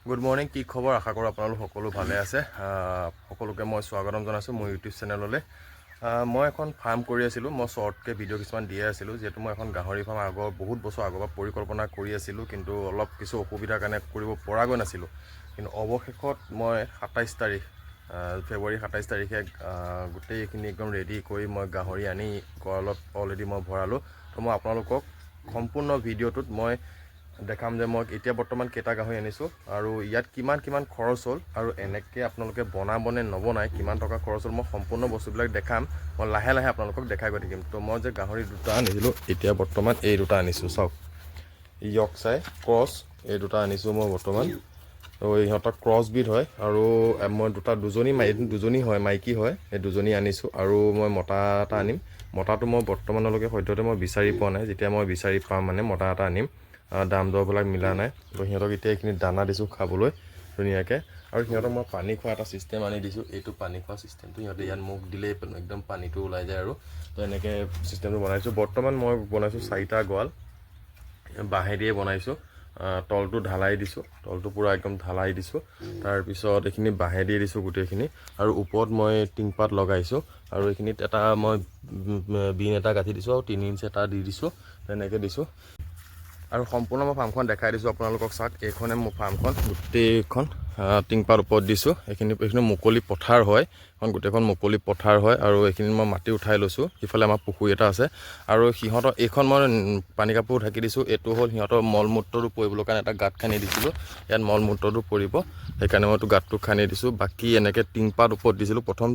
Good morning, কি খবৰ? আশা কৰোঁ আপোনালোক সকলো ভালে আছে। সকলোকে মই স্বাগতম জনাইছোঁ মোৰ ইউটিউব চেনেললৈ। মই এখন ফাৰ্ম কৰি আছিলোঁ। মই শ্বৰ্টকৈ ভিডিঅ' কিছুমান দিয়ে আছিলোঁ, যিহেতু মই এখন গাহৰি ফাৰ্ম বহুত বছৰ আগৰ পৰা পৰিকল্পনা কৰি আছিলোঁ, কিন্তু অলপ কিছু অসুবিধাৰ কাৰণে কৰিব পৰাগৈ নাছিলোঁ। কিন্তু অৱশেষত মই 27 তাৰিখ ফেব্ৰুৱাৰী 27 তাৰিখে গোটেইখিনি একদম ৰেডি কৰি মই গাহৰি আনি গঁৰালত অলৰেডি মই ভৰালোঁ। তো মই আপোনালোকক সম্পূৰ্ণ ভিডিঅ'টোত মই দেখাম যে মই এতিয়া বৰ্তমান কেইটা গাহৰি আনিছোঁ আৰু ইয়াত কিমান খৰচ হ'ল আৰু এনেকৈ আপোনালোকে বনাবনে নবনায়, কিমান টকা খৰচ হ'ল, মই সম্পূৰ্ণ বস্তুবিলাক দেখাম। মই লাহে লাহে আপোনালোকক দেখাই গৈ থাকিম। তো মই যে গাহৰি দুটা আনিছিলোঁ, এতিয়া বৰ্তমান এই দুটা আনিছোঁ। চাওক, ইয়ৰ্কশ্বায়াৰ ক্ৰছ এই দুটা আনিছোঁ মই বৰ্তমান। তো ইহঁতৰ ক্ৰছ বিড হয় আৰু মই দুজনী হয়, মাইকী হয়, এই দুজনী আনিছোঁ আৰু মই মতা এটা আনিম। মতাটো মই বৰ্তমানলৈকে সদ্যহতে মই বিচাৰি পোৱা নাই। যেতিয়া মই বিচাৰি পাম মানে মতা এটা আনিম। দাম দৰবিলাক মিলা নাই। তো সিহঁতক এতিয়া এইখিনি দানা দিছোঁ খাবলৈ ধুনীয়াকৈ। আৰু সিহঁতক মই পানী খোৱা এটা ছিষ্টেম আনি দিছোঁ। এইটো পানী খোৱা ছিষ্টেমটো সিহঁতে ইয়াত মুখ দিলেই একদম পানীটো ওলাই যায় আৰু। তো এনেকৈ ছিষ্টেমটো বনাইছোঁ। বৰ্তমান মই বনাইছোঁ 4টা গঁৰাল, বাঁহেদিয়ে বনাইছোঁ। তলটো ঢালাই দিছোঁ, তলটো পূৰা একদম ঢালাই দিছোঁ। তাৰপিছত এইখিনি বাঁহেদিয়ে দিছোঁ গোটেইখিনি, আৰু ওপৰত মই টিংপাত লগাইছোঁ। আৰু এইখিনিত এটা মই বিন এটা গাঁঠি দিছোঁ আৰু 3 ইঞ্চ এটা দি দিছোঁ, তেনেকৈ দিছোঁ। আৰু সম্পূৰ্ণ মই ফাৰ্মখন দেখাই দিছোঁ আপোনালোকক। চাওক, এইখনে মোৰ ফাৰ্মখন, গোটেইখন টিংপাত ওপৰত দিছোঁ। এইখিনি মুকলি পথাৰ হয়, এখন গোটেইখন মুকলি পথাৰ হয়। আৰু এইখিনি মই মাটি উঠাই লৈছোঁ। সিফালে আমাৰ পুখুৰী এটা আছে আৰু সিহঁতৰ এইখন মই পানী কাপোৰ ঢাকি দিছোঁ। এইটো হ'ল সিহঁতৰ মল মূত্ৰটো পৰিবলৈ কাৰণে এটা গাঁত খান্দি দিছিলোঁ। ইয়াত মল মূত্ৰটো পৰিব, সেইকাৰণে মইতো গাঁতটো খান্দি দিছোঁ। বাকী এনেকৈ টিংপাত ওপৰত দিছিলোঁ। প্ৰথম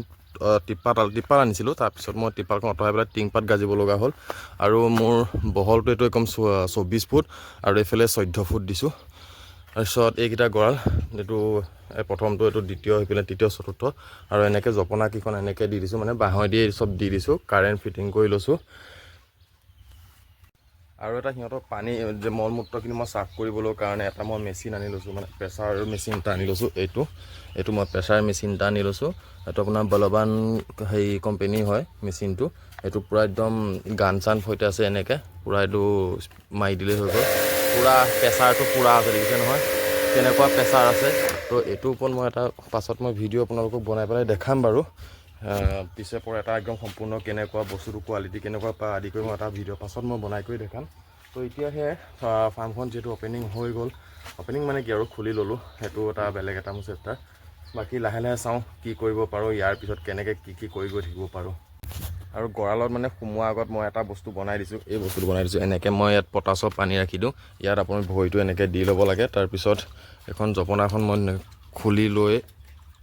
টিপাল আনিছিলোঁ, তাৰপিছত মই টিপালখন আঁতৰাই পেলাই টিংপাত গাজিব লগা হ'ল। আৰু মোৰ বহলটো এইটো একদম 24 ফুট আৰু এইফালে 14 ফুট দিছোঁ। তাৰপিছত এইকেইটা গঁৰাল, এইটো প্ৰথমটো, এইটো দ্বিতীয়, সেইফালে তৃতীয়, চতুৰ্থ, আৰু এনেকৈ জপনাকেইখন এনেকৈ দি দিছোঁ, মানে বাঁহেদিয়ে চব দি দিছোঁ। কাৰেণ্ট ফিটিং কৰি লৈছোঁ। আৰু এটা সিহঁতৰ পানী যে মল মূত্ৰখিনি মই চাফ কৰিবলৈ কাৰণে এটা মই মেচিন আনি লৈছোঁ, মানে প্ৰেছাৰ মেচিন এটা আনি লৈছোঁ। এইটো মই প্ৰেছাৰ মেচিন এটা আনি লৈছোঁ। এইটো আপোনাৰ বলৱান কোম্পেনী হয় মেচিনটো। এইটো পূৰা একদম গান চান সৈতে আছে, এনেকৈ পূৰা এইটো মাৰি দিলেই হৈ গ'ল। পূৰা প্ৰেছাৰটো পূৰা আছে, দেখিছে নহয় কেনেকুৱা প্ৰেছাৰ আছে। তো এইটোৰ ওপৰত মই এটা পাছত মই ভিডিঅ' আপোনালোকক বনাই পেলাই দেখাম বাৰু। পিছে পৰা এটা একদম সম্পূৰ্ণ কেনেকুৱা বস্তুটো কোৱালিটি কেনেকুৱা পৰা আদি কৰি মই এটা ভিডিঅ' পাছত মই বনাই কৰি দেখাম। তো এতিয়াহে ফাৰ্মখন যিহেতু অপেনিং হৈ গ'ল, অপেনিং মানে কি আৰু খুলি ল'লোঁ, সেইটো এটা বেলেগ এটা মোৰ চেপ্টাৰ। বাকী লাহে লাহে চাওঁ কি কৰিব পাৰোঁ, ইয়াৰ পিছত কেনেকৈ কি কৰি গৈ থাকিব পাৰোঁ। আৰু গঁৰালত মানে সোমোৱাৰ আগত মই এটা বস্তু বনাই দিছোঁ, এই বস্তুটো বনাই দিছোঁ। এনেকৈ মই ইয়াত পটাছৰ পানী ৰাখি দিওঁ। ইয়াত আপুনি ভৰিটো এনেকৈ দি ল'ব লাগে। তাৰপিছত এখন জপনাখন মই খুলি লৈ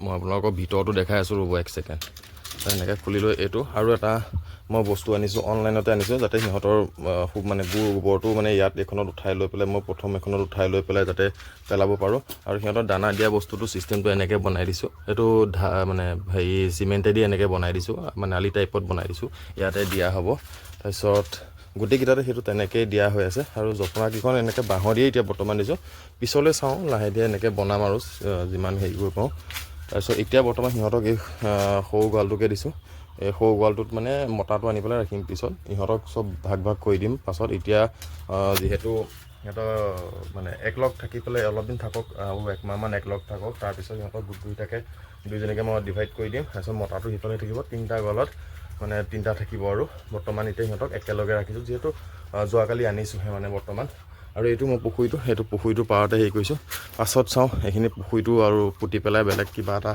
মই আপোনালোকৰ ভিতৰতো দেখাই আছোঁ, ৰ'ব 1 ছেকেণ্ড। এনেকৈ খুলি লৈ এইটো আৰু এটা মই বস্তু আনিছোঁ, অনলাইনতে আনিছোঁ, যাতে সিহঁতৰ মানে গোবৰটো মানে ইয়াত এইখনত উঠাই লৈ পেলাই, মই প্ৰথম এখনত উঠাই লৈ পেলাই যাতে পেলাব পাৰোঁ। আৰু সিহঁতৰ দানা দিয়া বস্তুটো ছিষ্টেমটো এনেকৈ বনাই দিছোঁ। এইটো মানে চিমেণ্টেদি এনেকৈ বনাই দিছোঁ, মানে আলি টাইপত বনাই দিছোঁ, ইয়াতে দিয়া হ'ব। তাৰপিছত গোটেইকেইটাতে সেইটো তেনেকৈয়ে দিয়া হৈ আছে। আৰু জপনাকেইখন এনেকৈ বাঁহৰ দিয়ে এতিয়া বৰ্তমান দিছোঁ। পিছলৈ চাওঁ, লাহে ধীৰে এনেকৈ বনাম আৰু যিমান হেৰি কৰিব পাৰোঁ। তাৰপিছত এতিয়া বৰ্তমান সিহঁতক এই সৰু গঁৰালটোকে দিছোঁ। এই সৰু গঁৰালটোত মানে মতাটো আনি পেলাই ৰাখিম, পিছত ইহঁতক চব ভাগ কৰি দিম পাছত। এতিয়া যিহেতু সিহঁতৰ মানে একলগ থাকি পেলাই অলপ দিন থাকক, আৰু 1 মাহমান একলগ থাকক, তাৰপিছত সিহঁতক দুইজনীকে মই ডিভাইড কৰি দিম। তাৰপিছত মতাটো সিফালে থাকিব, 3টা গঁৰালত মানে 3টা থাকিব। আৰু বৰ্তমান এতিয়া সিহঁতক একেলগে ৰাখিছোঁ, যিহেতু যোৱাকালি আনিছোঁহে মানে বৰ্তমান। আৰু এইটো মই সেইটো পুখুৰীটো পাৰতে হেৰি কৰিছোঁ। পাছত চাওঁ এইখিনি পুখুৰীটো আৰু পুতি পেলাই বেলেগ কিবা এটা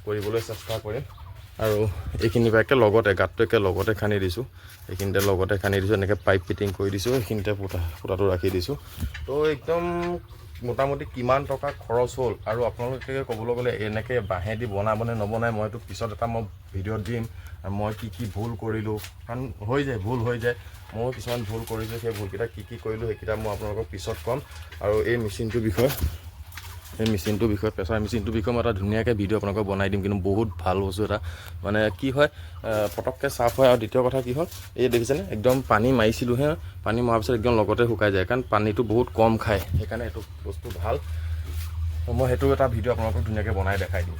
কৰিবলৈ চেষ্টা কৰিম। আৰু এইখিনি একে লগতে গাঁতটো একে লগতে খান্দি দিছোঁ, এইখিনিতে লগতে খান্দি দিছোঁ। এনেকৈ পাইপ ফিটিং কৰি দিছোঁ, এইখিনিতে ফুটাটো ৰাখি দিছোঁ। তো একদম মোটামুটি কিমান টকা খৰচ হ'ল, আৰু আপোনালোকে ক'বলৈ গ'লে এনেকৈ বাঁহেদি বনাবনে নবনায়, মইতো পিছত এটা মই ভিডিঅ'ত দিম মই কি ভুল কৰিলোঁ। কাৰণ ভুল হৈ যায়, ময়ো কিছুমান ভুল কৰিছোঁ। সেই ভুলকেইটা কি কৰিলোঁ সেইকেইটা মই আপোনালোকক পিছত ক'ম। আৰু এই মেচিনটোৰ বিষয়ে প্ৰেছাৰ মেচিনটোৰ বিষয়ে মই এটা ধুনীয়াকৈ ভিডিঅ' আপোনালোকক বনাই দিম। কিন্তু বহুত ভাল বস্তু এটা, মানে কি হয় পটককৈ চাফ হয়। আৰু দ্বিতীয় কথা কি হ'ল, এই দেখিছেনে একদম পানী মাৰিছিলোঁহে, পানী মৰাৰ পিছত একদম লগতে শুকাই যায়, কাৰণ পানীটো বহুত কম খায়। সেইকাৰণে এইটো বস্তু ভাল। মই সেইটো এটা ভিডিঅ' আপোনালোকক ধুনীয়াকৈ বনাই দেখাই দিম।